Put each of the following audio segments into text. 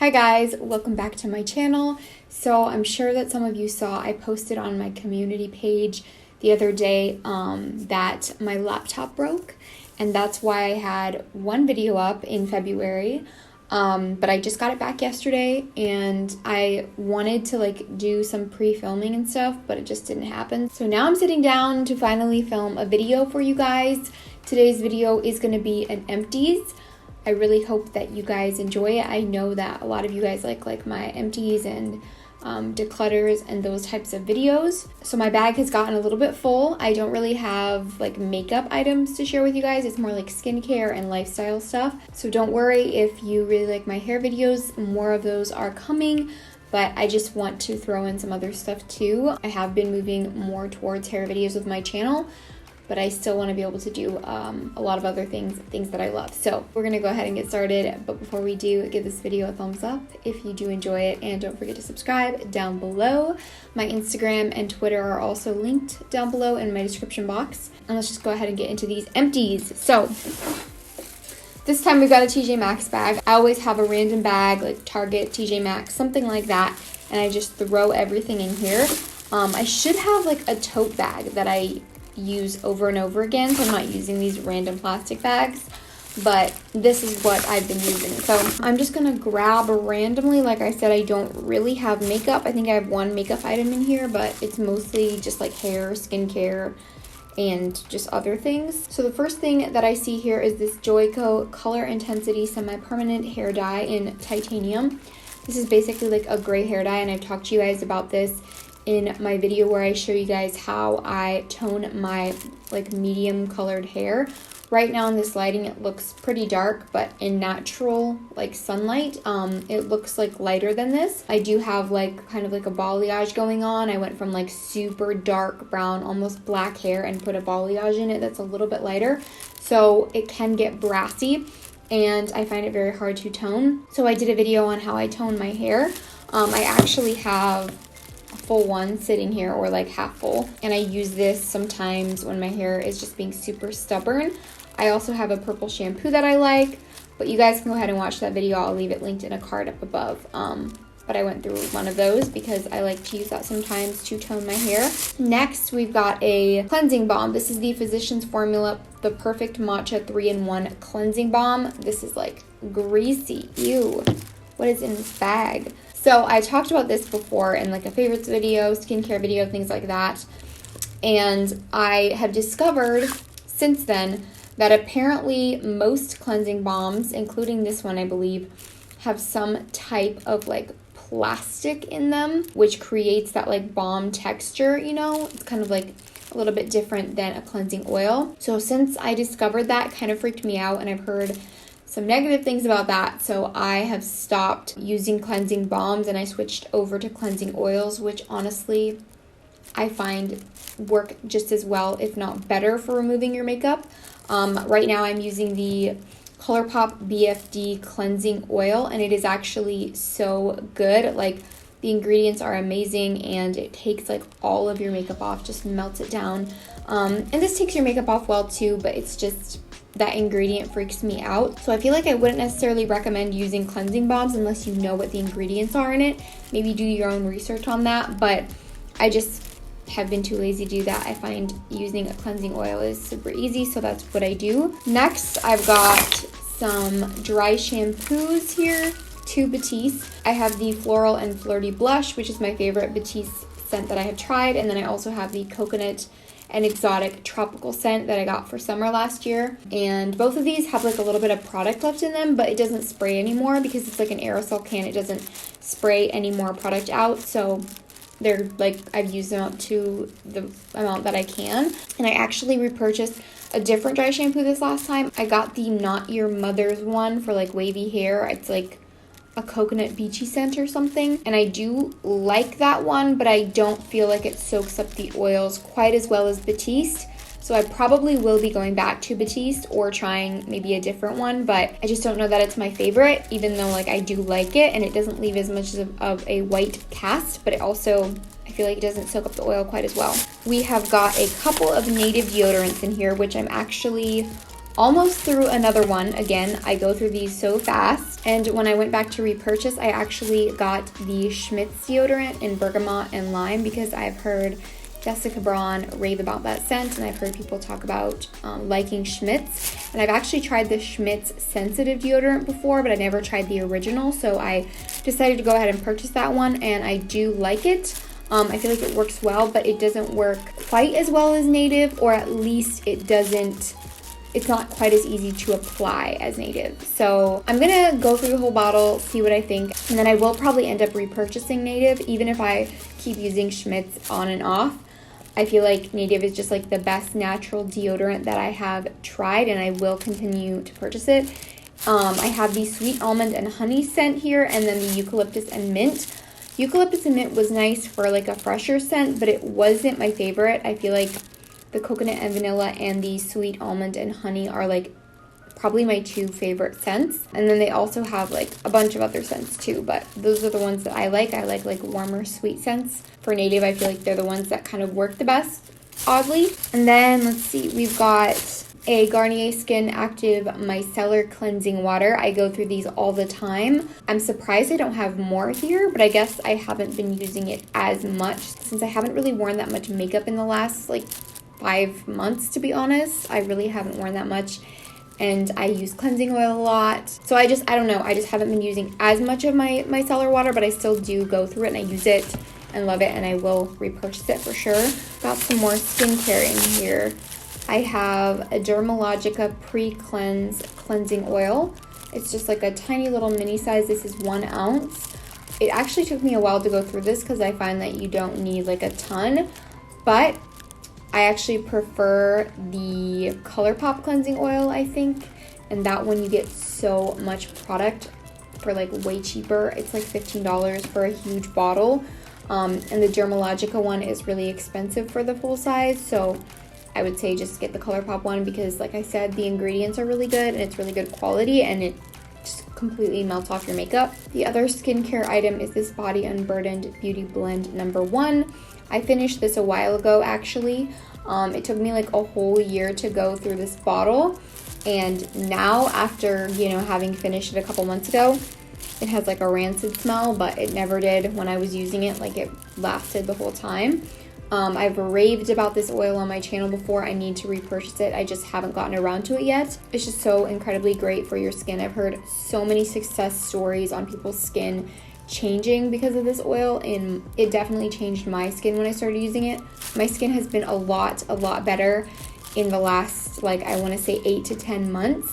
Hi guys, welcome back to my channel. So I'm sure that some of you saw I posted on my community page the other day that my laptop broke, and that's why I had one video up in February. But I just got it back yesterday, and I wanted to do some pre-filming and stuff, but it just didn't happen. So now I'm sitting down to finally film a video for you guys. Today's video is going to be an empties. I really hope that you guys enjoy it. I know that a lot of you guys like my empties and declutters and those types of videos. So my bag has gotten a little bit full. I don't really have makeup items to share with you guys. It's more like skincare and lifestyle stuff. So don't worry if you really like my hair videos. More of those are coming, but I just want to throw in some other stuff too. I have been moving more towards hair videos with my channel, but I still want to be able to do a lot of other things that I love. So we're gonna go ahead and get started. But before we do, give this video a thumbs up if you do enjoy it, and don't forget to subscribe down below. My Instagram and Twitter are also linked down below in my description box. And let's just go ahead and get into these empties. So this time we've got a TJ Maxx bag. I always have a random bag, like Target, TJ Maxx, something like that, and I just throw everything in here. I should have a tote bag that I use over and over again, so I'm not using these random plastic bags, but this is what I've been using. So I'm just gonna grab randomly. Like I said, I don't really have makeup. I think I have one makeup item in here, but it's mostly just hair, skincare, and just other things. So the first thing that I see here is this Joico Color Intensity Semi-Permanent Hair Dye in Titanium. This is basically a gray hair dye, and I've talked to you guys about this in my video where I show you guys how I tone my medium colored hair. Right now in this lighting it looks pretty dark, but in natural sunlight it looks lighter than this. I do have kind of a balayage going on. I went from super dark brown, almost black hair, and put a balayage in it that's a little bit lighter, so it can get brassy and I find it very hard to tone. So I did a video on how I tone my hair. I actually have full one sitting here, or half full, and I use this sometimes when my hair is just being super stubborn. I also have a purple shampoo that I like, but you guys can go ahead and watch that video. I'll leave it linked in a card up above. But I went through one of those because I like to use that sometimes to tone my hair. Next, we've got a cleansing balm. This is the Physicians Formula, the Perfect Matcha 3-in-1 Cleansing Balm. This is greasy. Ew. What is in this bag? So I talked about this before in a favorites video, skincare video, things like that. And I have discovered since then that apparently most cleansing balms, including this one I believe, have some type of plastic in them, which creates that balm texture, It's kind of a little bit different than a cleansing oil. So since I discovered that, it kind of freaked me out, and I've heard some negative things about that, so I have stopped using cleansing balms and I switched over to cleansing oils, which honestly I find work just as well, if not better, for removing your makeup. Right now I'm using the ColourPop BFD cleansing oil, and it is actually so good. The ingredients are amazing, and it takes all of your makeup off, just melts it down. And this takes your makeup off well too, but it's just that ingredient freaks me out. So I feel I wouldn't necessarily recommend using cleansing balms unless you know what the ingredients are in it. Maybe do your own research on that, but I just have been too lazy to do that. I find using a cleansing oil is super easy, so that's what I do. Next, I've got some dry shampoos here, 2 Batiste. I have the Floral and Flirty Blush, which is my favorite Batiste scent that I have tried, and then I also have the Coconut and Exotic Tropical scent that I got for summer last year. And both of these have a little bit of product left in them, but it doesn't spray anymore because it's an aerosol can. It doesn't spray any more product out, so they're I've used them up to the amount that I can. And I actually repurchased a different dry shampoo this last time. I got the Not Your Mother's one for wavy hair. It's a coconut beachy scent or something, and I do like that one, but I don't feel it soaks up the oils quite as well as Batiste. So I probably will be going back to Batiste or trying maybe a different one, but I just don't know that it's my favorite, even though I do like it, and it doesn't leave as much of a white cast, but it also, I feel it doesn't soak up the oil quite as well. We have got a couple of native deodorants in here, which I'm actually almost through another one. Again, I go through these so fast. And when I went back to repurchase, I actually got the Schmidt's deodorant in bergamot and lime because I've heard Jessica Braun rave about that scent, and I've heard people talk about liking Schmidt's. And I've actually tried the Schmidt's sensitive deodorant before, but I never tried the original, so I decided to go ahead and purchase that one, and I do like it. I feel like it works well, but it doesn't work quite as well as Native, or at least it's not quite as easy to apply as Native. So I'm gonna go through the whole bottle, see what I think, and then I will probably end up repurchasing Native, even if I keep using Schmidt's on and off. I feel like Native is just like the best natural deodorant that I have tried, and I will continue to purchase it. I have the sweet almond and honey scent here, and then the eucalyptus and mint. Eucalyptus and mint was nice for like a fresher scent, but it wasn't my favorite. I feel like the coconut and vanilla and the sweet almond and honey are like probably my two favorite scents. And then they also have like a bunch of other scents too, but those are the ones that I like. I like warmer sweet scents. For Native, I feel like they're the ones that kind of work the best, oddly. And then let's see, we've got a Garnier Skin Active Micellar Cleansing Water. I go through these all the time. I'm surprised I don't have more here, but I guess I haven't been using it as much since I haven't really worn that much makeup in the last like 5 months, to be honest. I really haven't worn that much, and I use cleansing oil a lot. So I don't know, I just haven't been using as much of my micellar water, but I still do go through it and I use it and love it, and I will repurchase it for sure. Got some more skincare in here. I have a Dermalogica Pre-Cleanse Cleansing Oil. It's just like a tiny little mini size. This is 1 ounce. It actually took me a while to go through this because I find that you don't need like a ton, but I actually prefer the ColourPop cleansing oil, I think, and that one you get so much product for like way cheaper. It's like $15 for a huge bottle, and the Dermalogica one is really expensive for the full size, so I would say just get the ColourPop one because, like I said, the ingredients are really good and it's really good quality, and it just completely melts off your makeup. The other skincare item is this Body Unburdened Beauty Blend #1. I finished this a while ago, actually. It took me like a whole year to go through this bottle, and now after, having finished it a couple months ago, it has like a rancid smell, but it never did when I was using it. Like, it lasted the whole time. I've raved about this oil on my channel before. I need to repurchase it. I just haven't gotten around to it yet. It's just so incredibly great for your skin. I've heard so many success stories on people's skin changing because of this oil, and it definitely changed my skin when I started using it. My skin has been a lot better in the last, I want to say 8 to 10 months.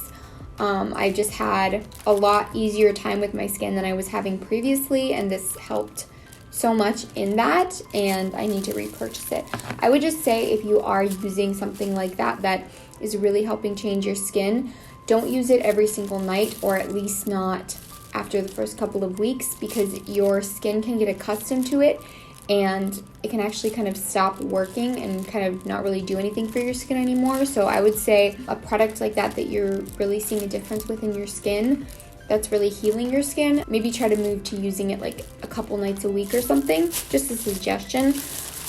I've just had a lot easier time with my skin than I was having previously, and this helped so much in that, and I need to repurchase it. I would just say, if you are using something like that is really helping change your skin, don't use it every single night, or at least not after the first couple of weeks, because your skin can get accustomed to it and it can actually kind of stop working and kind of not really do anything for your skin anymore. So I would say a product like that you're really seeing a difference within your skin, that's really healing your skin, maybe try to move to using it like a couple nights a week or something. Just a suggestion.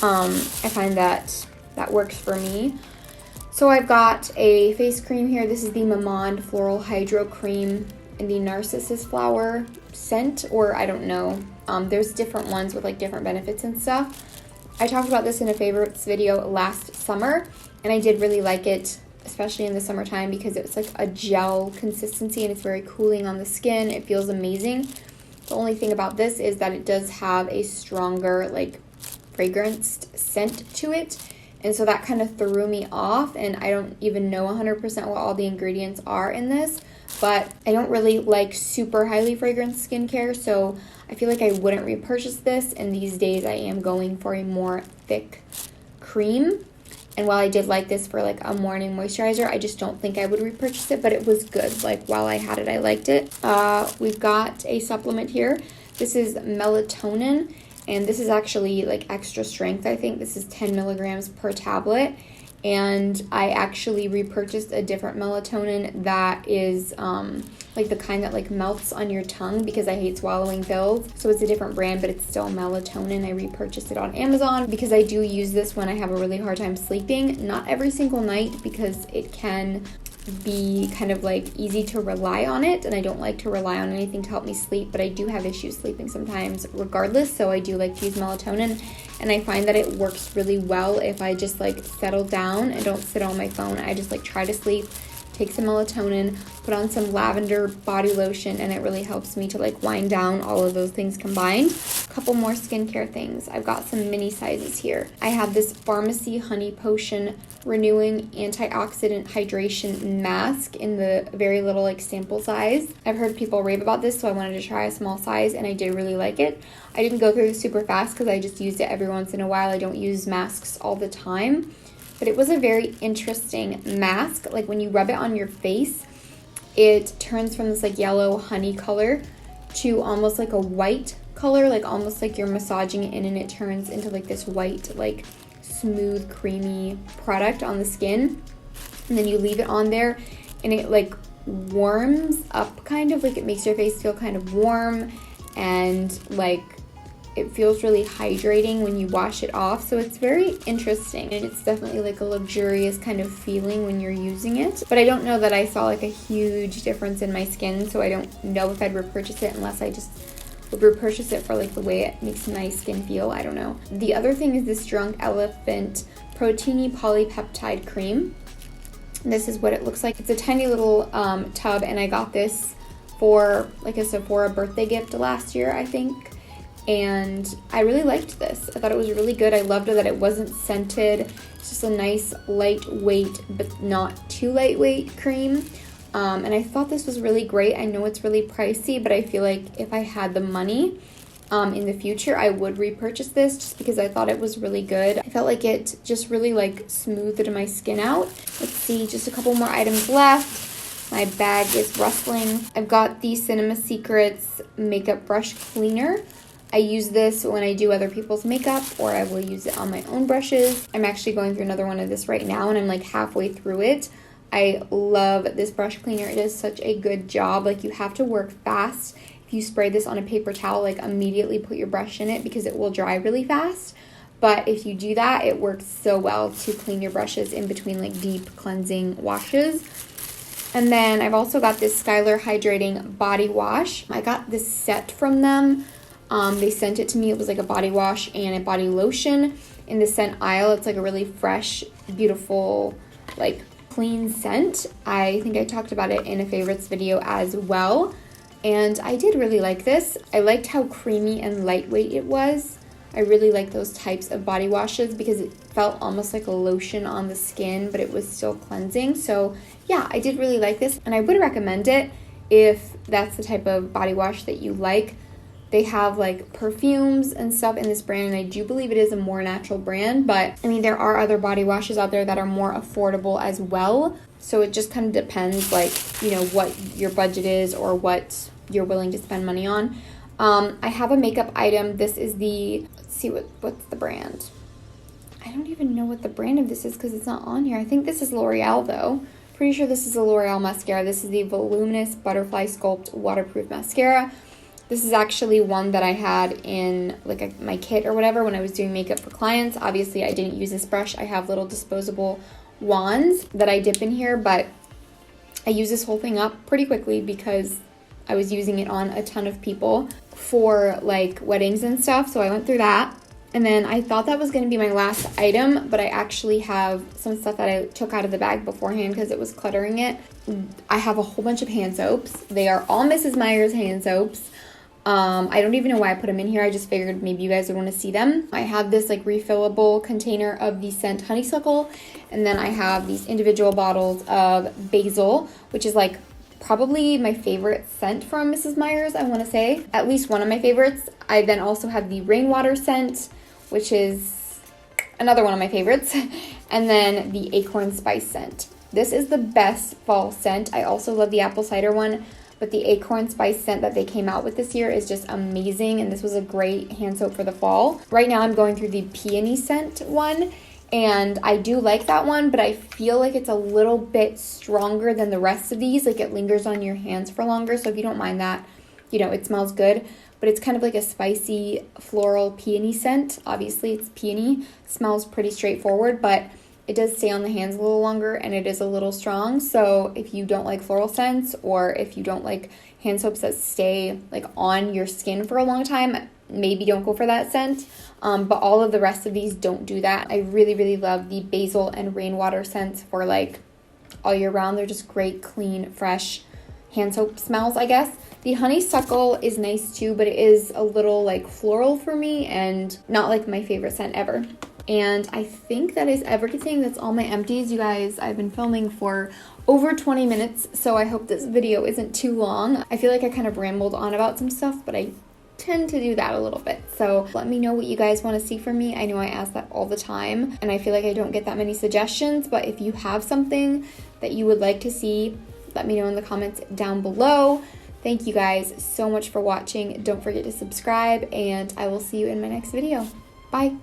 I find that works for me. So I've got a face cream here. This is the Mamond Floral Hydro Cream in the Narcissus Flower scent, or I don't know. There's different ones with like different benefits and stuff. I talked about this in a favorites video last summer, and I did really like it, especially in the summertime, because it's like a gel consistency and it's very cooling on the skin. It feels amazing. The only thing about this is that it does have a stronger like fragranced scent to it, and so that kind of threw me off, and I don't even know 100% what all the ingredients are in this, but I don't really like super highly fragranced skincare, so I feel like I wouldn't repurchase this, and these days I am going for a more thick cream. And while I did like this for like a morning moisturizer, I just don't think I would repurchase it, but it was good. Like, while I had it, I liked it. We've got a supplement here. This is melatonin, and this is actually like extra strength, I think. This is 10 milligrams per tablet. And I actually repurchased a different melatonin that is like the kind that like melts on your tongue, because I hate swallowing pills. So it's a different brand, but it's still melatonin. I repurchased it on Amazon because I do use this when I have a really hard time sleeping. Not every single night, because it can be kind of like easy to rely on it, and I don't like to rely on anything to help me sleep, but I do have issues sleeping sometimes regardless, so I do like to use melatonin, and I find that it works really well if I just like settle down and don't sit on my phone. I just like try to sleep, take some melatonin, put on some lavender body lotion, and it really helps me to like wind down, all of those things combined. A couple more skincare things. I've got some mini sizes here. I have this Pharmacy Honey Potion Renewing Antioxidant Hydration Mask in the very little like sample size. I've heard people rave about this, so I wanted to try a small size, and I did really like it. I didn't go through this super fast because I just used it every once in a while. I don't use masks all the time. But it was a very interesting mask. Like when you rub it on your face, it turns from this like yellow honey color to almost like a white color, like almost like you're massaging it in, and it turns into like this white, like smooth, creamy product on the skin. And then you leave it on there and it like warms up, kind of like it makes your face feel kind of warm, and like it feels really hydrating when you wash it off. So it's very interesting, and it's definitely like a luxurious kind of feeling when you're using it. But I don't know that I saw like a huge difference in my skin, so I don't know if I'd repurchase it unless I just would repurchase it for like the way it makes my skin feel. I don't know. The other thing is this Drunk Elephant Proteiny Polypeptide Cream. This is what it looks like. It's a tiny little tub, and I got this for like a Sephora birthday gift last year, I think. And I really liked this. I thought it was really good. I loved that it wasn't scented. It's just a nice lightweight but not too lightweight cream. And I thought this was really great. I know it's really pricey, but I feel like if I had the money in the future, I would repurchase this just because I thought it was really good. I felt like it just really like smoothed my skin out. Let's see, just a couple more items left. My bag is rustling. I've got the Cinema Secrets Makeup Brush Cleaner. I use this when I do other people's makeup, or I will use it on my own brushes. I'm actually going through another one of this right now, and I'm like halfway through it. I love this brush cleaner. It does such a good job. Like, you have to work fast. If you spray this on a paper towel, like immediately put your brush in it because it will dry really fast. But if you do that, it works so well to clean your brushes in between like deep cleansing washes. And then I've also got this Skylar Hydrating Body Wash. I got this set from them. They sent it to me. It was like a body wash and a body lotion in the scent aisle. It's like a really fresh, beautiful, like clean scent. I think I talked about it in a favorites video as well. And I did really like this. I liked how creamy and lightweight it was. I really like those types of body washes because it felt almost like a lotion on the skin, but it was still cleansing. So yeah, I did really like this, and I would recommend it if that's the type of body wash that you like. They have like perfumes and stuff in this brand, and I do believe it is a more natural brand, but I mean, there are other body washes out there that are more affordable as well. So it just kind of depends, like, you know, what your budget is or what you're willing to spend money on. I have a makeup item. This is the, let's see, what's the brand? I don't even know what the brand of this is because it's not on here. I think this is L'Oreal though. Pretty sure this is a L'Oreal mascara. This is the Voluminous Butterfly Sculpt Waterproof Mascara. This is actually one that I had in like my kit or whatever when I was doing makeup for clients. Obviously, I didn't use this brush. I have little disposable wands that I dip in here, but I use this whole thing up pretty quickly because I was using it on a ton of people for like weddings and stuff. So I went through that. And then I thought that was going to be my last item, but I actually have some stuff that I took out of the bag beforehand because it was cluttering it. I have a whole bunch of hand soaps. They are all Mrs. Meyer's hand soaps. I don't even know why I put them in here. I just figured maybe you guys would want to see them. I have this like refillable container of the scent Honeysuckle, and then I have these individual bottles of Basil, which is like probably my favorite scent from Mrs. Meyer's, I want to say. At least one of my favorites. I then also have the Rainwater scent, which is another one of my favorites, and then the Acorn Spice scent. This is the best fall scent. I also love the apple cider one, but the Acorn Spice scent that they came out with this year is just amazing, and this was a great hand soap for the fall. Right now I'm going through the Peony scent one, and I do like that one, but I feel like it's a little bit stronger than the rest of these. Like, it lingers on your hands for longer, so if you don't mind that, you know, it smells good. But it's kind of like a spicy floral peony scent. Obviously, it's peony. Smells pretty straightforward, but it does stay on the hands a little longer and it is a little strong. So if you don't like floral scents, or if you don't like hand soaps that stay like on your skin for a long time, maybe don't go for that scent. But all of the rest of these don't do that. I really, really love the basil and rainwater scents for like all year round. They're just great, clean, fresh hand soap smells, I guess. The honeysuckle is nice too, but it is a little like floral for me and not like my favorite scent ever. And I think that is everything. That's all my empties, you guys. I've been filming for over 20 minutes, so I hope this video isn't too long. I feel like I kind of rambled on about some stuff, but I tend to do that a little bit. So let me know what you guys want to see from me. I know I ask that all the time, and I feel like I don't get that many suggestions, but if you have something that you would like to see, let me know in the comments down below. Thank you guys so much for watching. Don't forget to subscribe, and I will see you in my next video. Bye.